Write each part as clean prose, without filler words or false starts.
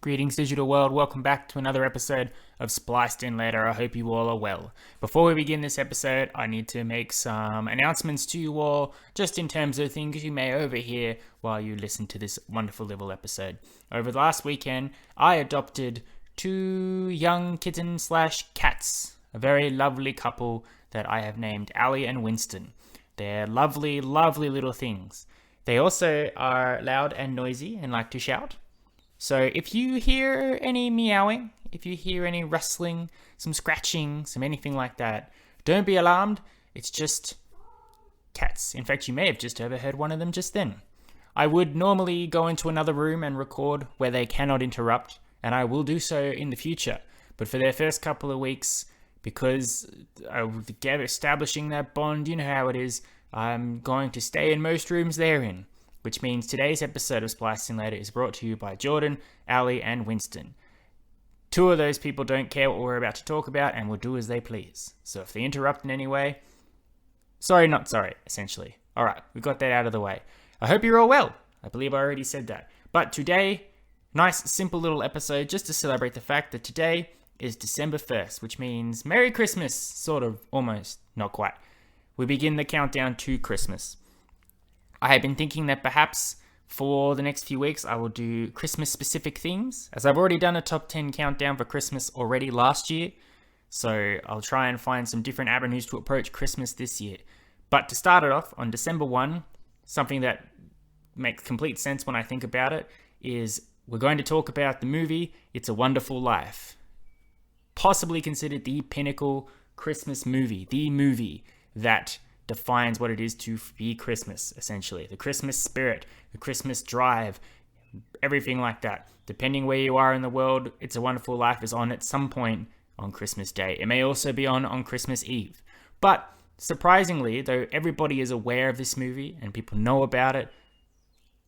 Greetings, digital world. Welcome back to another episode of Spliced In Later. I hope you all are well. Before we begin this episode, I need to make some announcements to you all, just in terms of things you may overhear while you listen to this wonderful little episode. Over the last weekend, I adopted two young kittens/cats, a very lovely couple that I have named Allie and Winston. They're lovely, lovely little things. They also are loud and noisy and like to shout. So if you hear any meowing, if you hear any rustling, some scratching, some anything like that, don't be alarmed. It's just cats. In fact, you may have just overheard one of them just then. I would normally go into another room and record where they cannot interrupt, and I will do so in the future. But for their first couple of weeks, because establishing that bond, you know how it is, I'm going to stay in most rooms they're in. Which means today's episode of Spliced In Later is brought to you by Jordan, Allie, and Winston. Two of those people don't care what we're about to talk about and will do as they please. So if they interrupt in any way, sorry, not sorry, essentially. Alright, we got that out of the way. I hope you're all well. I believe I already said that. But today, nice, simple little episode just to celebrate the fact that today is December 1st, which means Merry Christmas, sort of, almost, not quite. We begin the countdown to Christmas. I have been thinking that perhaps for the next few weeks I will do Christmas-specific themes, as I've already done a top 10 countdown for Christmas already last year, so I'll try and find some different avenues to approach Christmas this year. But to start it off, on December 1, something that makes complete sense when I think about it, is we're going to talk about the movie It's a Wonderful Life. Possibly considered the pinnacle Christmas movie, the movie that defines what it is to be Christmas, essentially. The Christmas spirit, the Christmas drive, everything like that. Depending where you are in the world, It's a Wonderful Life is on at some point on Christmas Day. It may also be on Christmas Eve. But surprisingly, though everybody is aware of this movie and people know about it,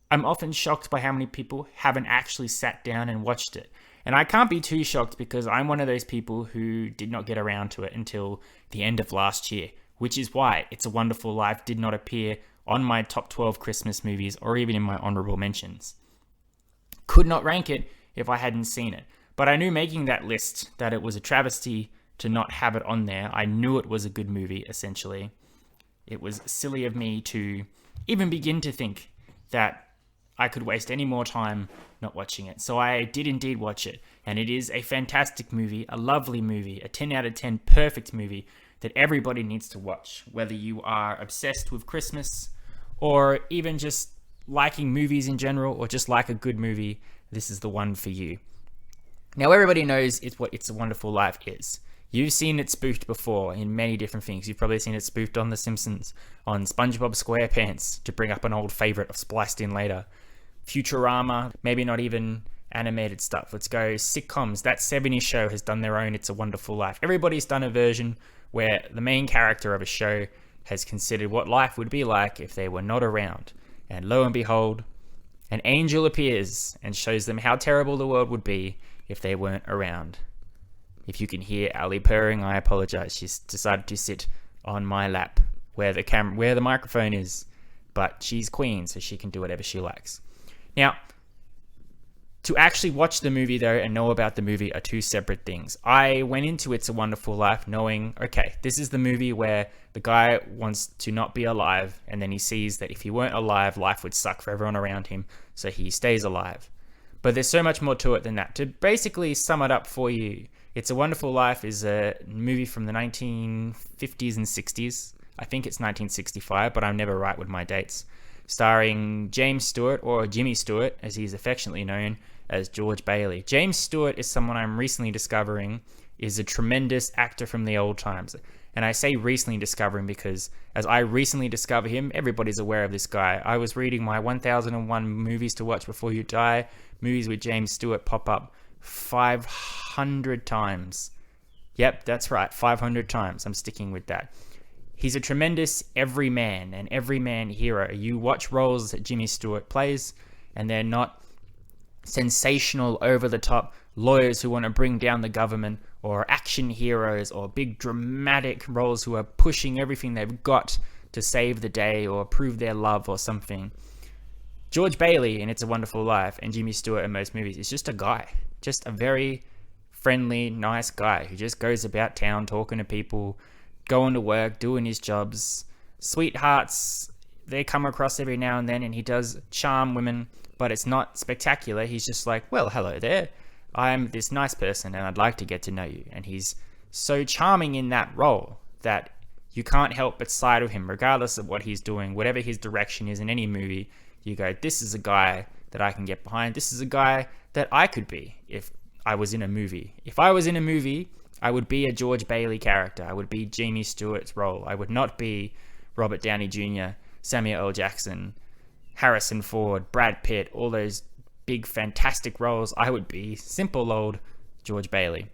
I'm often shocked by how many people haven't actually sat down and watched it. And I can't be too shocked because I'm one of those people who did not get around to it until the end of last year. Which is why It's a Wonderful Life did not appear on my top 12 Christmas movies or even in my honorable mentions. Could not rank it if I hadn't seen it. But I knew making that list that it was a travesty to not have it on there. I knew it was a good movie, essentially. It was silly of me to even begin to think that I could waste any more time not watching it. So I did indeed watch it. And it is a fantastic movie, a lovely movie, a 10 out of 10 perfect movie that everybody needs to watch, whether you are obsessed with Christmas or even just liking movies in general or just like a good movie, this is the one for you. Now, everybody knows what It's a Wonderful Life is. You've seen it spoofed before in many different things. You've probably seen it spoofed on The Simpsons, on SpongeBob SquarePants, to bring up an old favorite of Spliced In Later, Futurama, maybe not even animated stuff. Let's go sitcoms. That 70s show has done their own It's a Wonderful Life. Everybody's done a version where the main character of a show has considered what life would be like if they were not around. And lo and behold, an angel appears and shows them how terrible the world would be if they weren't around. If you can hear Allie purring, I apologize. She's decided to sit on my lap where the microphone is. But she's queen, so she can do whatever she likes. Now, to actually watch the movie, though, and know about the movie are two separate things. I went into It's a Wonderful Life knowing, okay, this is the movie where the guy wants to not be alive, and then he sees that if he weren't alive, life would suck for everyone around him, so he stays alive. But there's so much more to it than that. To basically sum it up for you, It's a Wonderful Life is a movie from the 1950s and 60s. I think it's 1965, but I'm never right with my dates. Starring James Stewart, or Jimmy Stewart, as he's affectionately known, as George Bailey. James Stewart is someone I'm recently discovering is a tremendous actor from the old times. And I say recently discovering because as I recently discover him, everybody's aware of this guy. I was reading my 1001 movies to watch before you die. Movies with James Stewart pop up 500 times. Yep, that's right, 500 times. I'm sticking with that. He's a tremendous everyman, an everyman hero. You watch roles that Jimmy Stewart plays, and they're not sensational, over-the-top lawyers who want to bring down the government, or action heroes, or big dramatic roles who are pushing everything they've got to save the day or prove their love or something. George Bailey in It's a Wonderful Life and Jimmy Stewart in most movies is just a guy, just a very friendly, nice guy who just goes about town talking to people, going to work, doing his jobs. Sweethearts, they come across every now and then, and he does charm women, but it's not spectacular. He's just like, well, hello there. I'm this nice person and I'd like to get to know you. And he's so charming in that role that you can't help but side with him, regardless of what he's doing, whatever his direction is in any movie. You go, this is a guy that I can get behind. This is a guy that I could be if I was in a movie. If I was in a movie, I would be a George Bailey character. I would be Jimmy Stewart's role. I would not be Robert Downey Jr., Samuel L. Jackson, Harrison Ford, Brad Pitt, all those big, fantastic roles. I would be simple old George Bailey.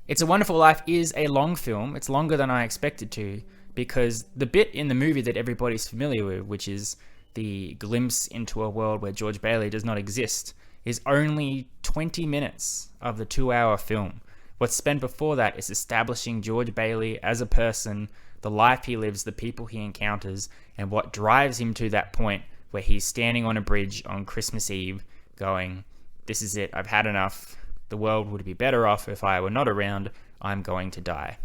It's a Wonderful Life is a long film. It's longer than I expected to, because the bit in the movie that everybody's familiar with, which is the glimpse into a world where George Bailey does not exist, is only 20 minutes of the 2-hour film. What's spent before that is establishing George Bailey as a person, the life he lives, the people he encounters, and what drives him to that point where he's standing on a bridge on Christmas Eve going, this is it, I've had enough. The world would be better off if I were not around. I'm going to die.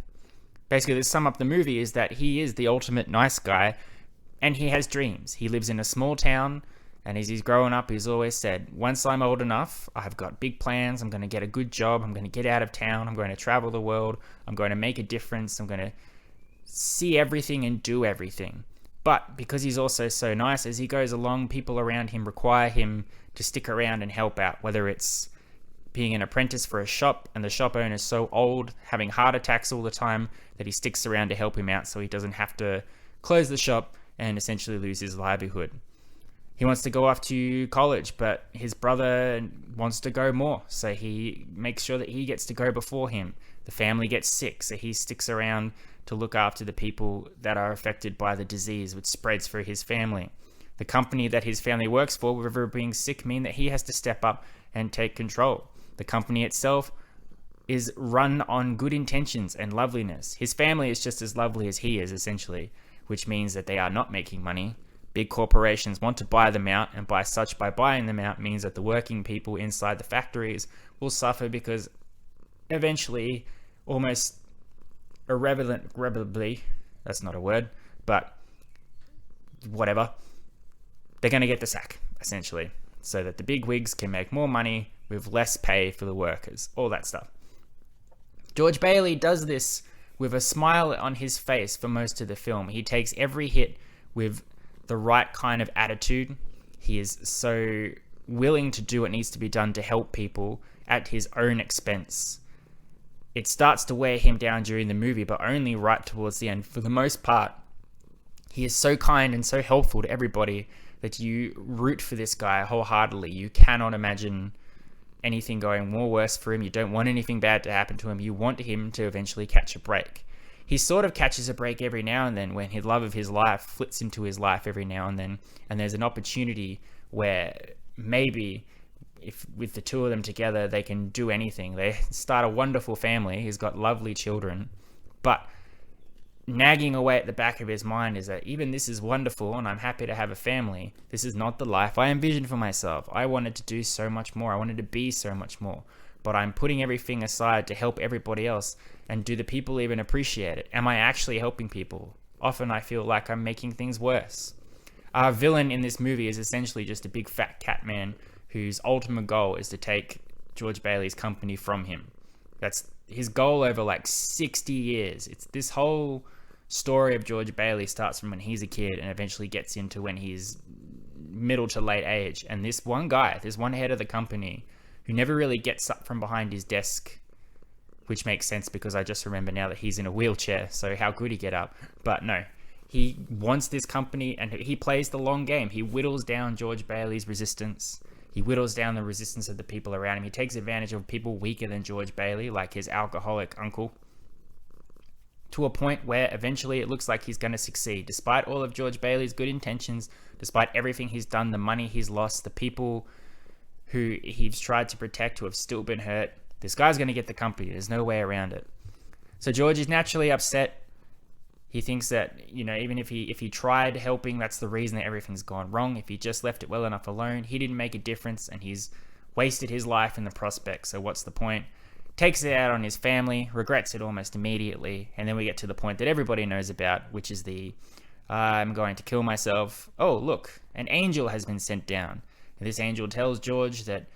Basically, to sum up the movie is that he is the ultimate nice guy, and he has dreams. He lives in a small town, and as he's growing up, he's always said, once I'm old enough, I've got big plans. I'm going to get a good job. I'm going to get out of town. I'm going to travel the world. I'm going to make a difference. I'm going to see everything and do everything. But because he's also so nice, as he goes along, people around him require him to stick around and help out, whether it's being an apprentice for a shop, and the shop owner's so old, having heart attacks all the time, that he sticks around to help him out so he doesn't have to close the shop and essentially lose his livelihood. He wants to go off to college, but his brother wants to go more, so he makes sure that he gets to go before him. The family gets sick, so he sticks around to look after the people that are affected by the disease, which spreads for his family. The company that his family works for, with everyone being sick, mean that he has to step up and take control. The company itself is run on good intentions and loveliness. His family is just as lovely as he is, essentially, which means that they are not making money. Big corporations want to buy them out, and by buying them out means that the working people inside the factories will suffer, because eventually, almost irrevocably, that's not a word, but whatever, they're going to get the sack, essentially, so that the big wigs can make more money with less pay for the workers, all that stuff. George Bailey does this with a smile on his face for most of the film. He takes every hit with the right kind of attitude. He is so willing to do what needs to be done to help people at his own expense. It starts to wear him down during the movie, but only right towards the end. For the most part, he is so kind and so helpful to everybody that you root for this guy wholeheartedly. You cannot imagine anything going more worse for him. You don't want anything bad to happen to him. You want him to eventually catch a break. He sort of catches a break every now and then when his love of his life flits into his life every now and then, and there's an opportunity where maybe if with the two of them together they can do anything. They start a wonderful family. He's got lovely children, but nagging away at the back of his mind is that even this is wonderful and I'm happy to have a family, this is not the life I envisioned for myself. I wanted to do so much more. I wanted to be so much more, but I'm putting everything aside to help everybody else. And do the people even appreciate it? Am I actually helping people? Often I feel like I'm making things worse. Our villain in this movie is essentially just a big fat cat man whose ultimate goal is to take George Bailey's company from him. That's his goal over like 60 years. It's this whole story of George Bailey starts from when he's a kid and eventually gets into when he's middle to late age. And this one guy, this one head of the company who never really gets up from behind his desk, which makes sense because I just remember now that he's in a wheelchair, so how could he get up? But no, he wants this company and he plays the long game. He whittles down George Bailey's resistance. He whittles down the resistance of the people around him. He takes advantage of people weaker than George Bailey, like his alcoholic uncle, to a point where eventually it looks like he's going to succeed. Despite all of George Bailey's good intentions, despite everything he's done, the money he's lost, the people who he's tried to protect who have still been hurt, this guy's going to get the company. There's no way around it. So George is naturally upset. He thinks that, even if he tried helping, that's the reason that everything's gone wrong. If he just left it well enough alone, he didn't make a difference, and he's wasted his life in the prospect. So what's the point? Takes it out on his family, regrets it almost immediately, and then we get to the point that everybody knows about, which is I'm going to kill myself. Oh, look, an angel has been sent down. And this angel tells George that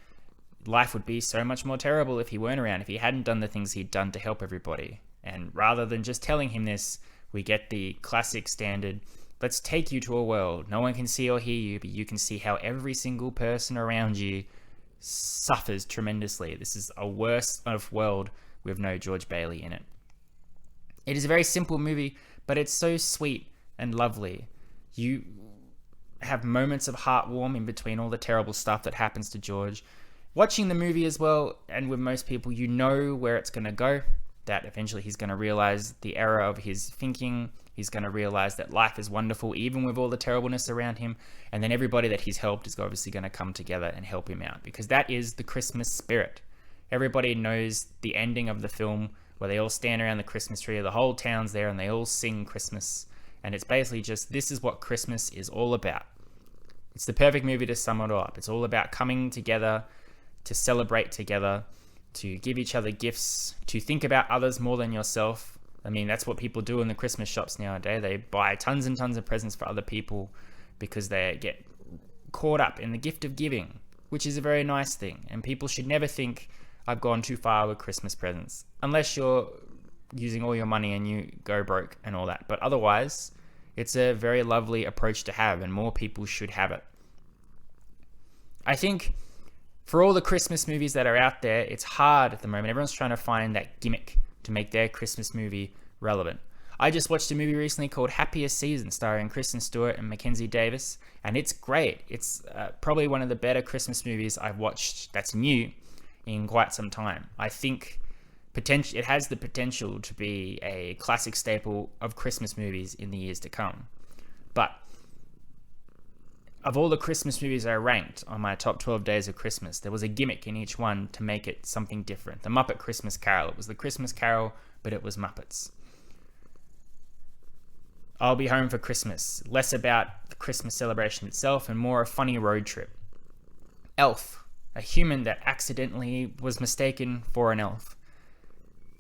life would be so much more terrible if he weren't around, if he hadn't done the things he'd done to help everybody. And rather than just telling him this, we get the classic standard, let's take you to a world. No one can see or hear you, but you can see how every single person around you suffers tremendously. This is a worse of world with no George Bailey in it. It is a very simple movie, but it's so sweet and lovely. You have moments of heartwarming in between all the terrible stuff that happens to George. Watching the movie as well, and with most people, you know where it's going to go, that eventually he's going to realize the error of his thinking. He's going to realize that life is wonderful, even with all the terribleness around him. And then everybody that he's helped is obviously going to come together and help him out, because that is the Christmas spirit. Everybody knows the ending of the film where they all stand around the Christmas tree, the whole town's there, and they all sing Christmas. And it's basically just, this is what Christmas is all about. It's the perfect movie to sum it all up. It's all about coming together, to celebrate together, to give each other gifts, to think about others more than yourself. I mean, that's what people do in the Christmas shops nowadays. They buy tons and tons of presents for other people because they get caught up in the gift of giving, which is a very nice thing. And people should never think, I've gone too far with Christmas presents, unless you're using all your money and you go broke and all that. But otherwise, it's a very lovely approach to have, and more people should have it. I think for all the Christmas movies that are out there, it's hard at the moment. Everyone's trying to find that gimmick to make their Christmas movie relevant. I just watched a movie recently called Happiest Season, starring Kristen Stewart and Mackenzie Davis, and it's great. It's probably one of the better Christmas movies I've watched that's new in quite some time. I think it has the potential to be a classic staple of Christmas movies in the years to come. But of all the Christmas movies I ranked on my top 12 days of Christmas, there was a gimmick in each one to make it something different. The Muppet Christmas Carol. It was the Christmas Carol, but it was Muppets. I'll Be Home for Christmas. Less about the Christmas celebration itself and more a funny road trip. Elf. A human that accidentally was mistaken for an elf.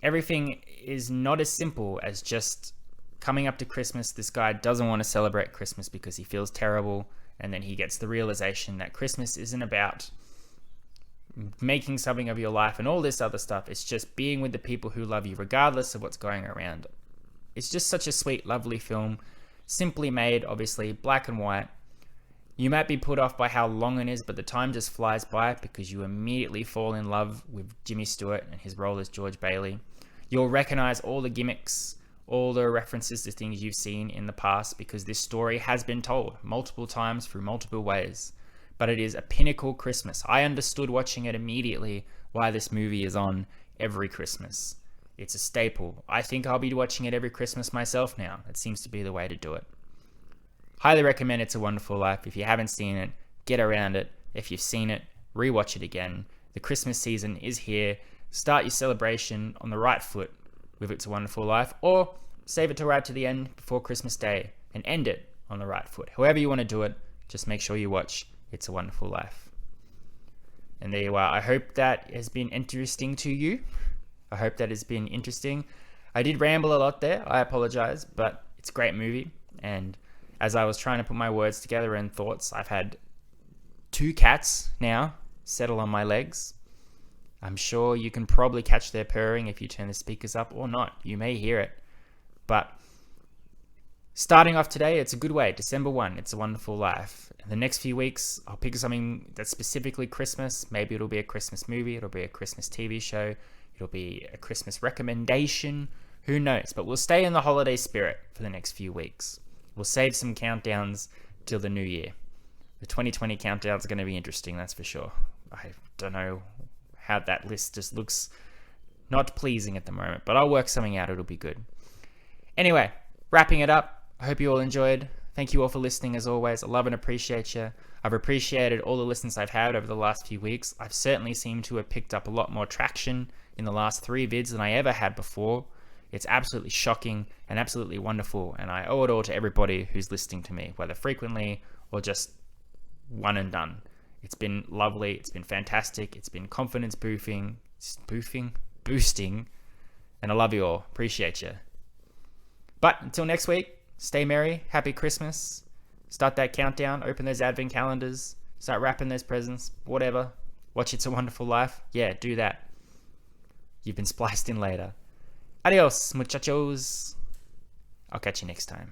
Everything is not as simple as just coming up to Christmas. This guy doesn't want to celebrate Christmas because he feels terrible. And then he gets the realization that Christmas isn't about making something of your life and all this other stuff. It's just being with the people who love you, regardless of what's going around. It's just such a sweet, lovely film. Simply made, obviously, black and white. You might be put off by how long it is, but the time just flies by because you immediately fall in love with Jimmy Stewart and his role as George Bailey. You'll recognize all the gimmicks, all the references to things you've seen in the past, because this story has been told multiple times through multiple ways. But it is a pinnacle Christmas. I understood watching it immediately why this movie is on every Christmas. It's a staple. I think I'll be watching it every Christmas myself now. It seems to be the way to do it. Highly recommend It's a Wonderful Life. If you haven't seen it, get around it. If you've seen it, rewatch it again. The Christmas season is here. Start your celebration on the right foot with It's a Wonderful Life, or save it to right to the end before Christmas Day and end it on the right foot. However you want to do it, just make sure you watch It's a Wonderful Life. And there you are. I hope that has been interesting to you. I hope that has been interesting. I did ramble a lot there. I apologize, but it's a great movie. And as I was trying to put my words together and thoughts, I've had 2 cats now settle on my legs. I'm sure you can probably catch their purring if you turn the speakers up, or not. You may hear it. But starting off today, it's a good way. December 1, It's a Wonderful Life. In the next few weeks, I'll pick something that's specifically Christmas. Maybe it'll be a Christmas movie. It'll be a Christmas TV show. It'll be a Christmas recommendation. Who knows? But we'll stay in the holiday spirit for the next few weeks. We'll save some countdowns till the new year. The 2020 countdown is going to be interesting, that's for sure. I don't know how that list just looks not pleasing at the moment, but I'll work something out. It'll be good. Anyway, wrapping it up. I hope you all enjoyed. Thank you all for listening as always. I love and appreciate you. I've appreciated all the listens I've had over the last few weeks. I've certainly seemed to have picked up a lot more traction in the last 3 vids than I ever had before. It's absolutely shocking and absolutely wonderful, and I owe it all to everybody who's listening to me, whether frequently or just one and done. It's been lovely. It's been fantastic. It's been confidence boosting, and I love you all. Appreciate you. But until next week, stay merry. Happy Christmas. Start that countdown. Open those advent calendars. Start wrapping those presents. Whatever. Watch It's a Wonderful Life. Yeah, do that. You've been spliced in later. Adios, muchachos. I'll catch you next time.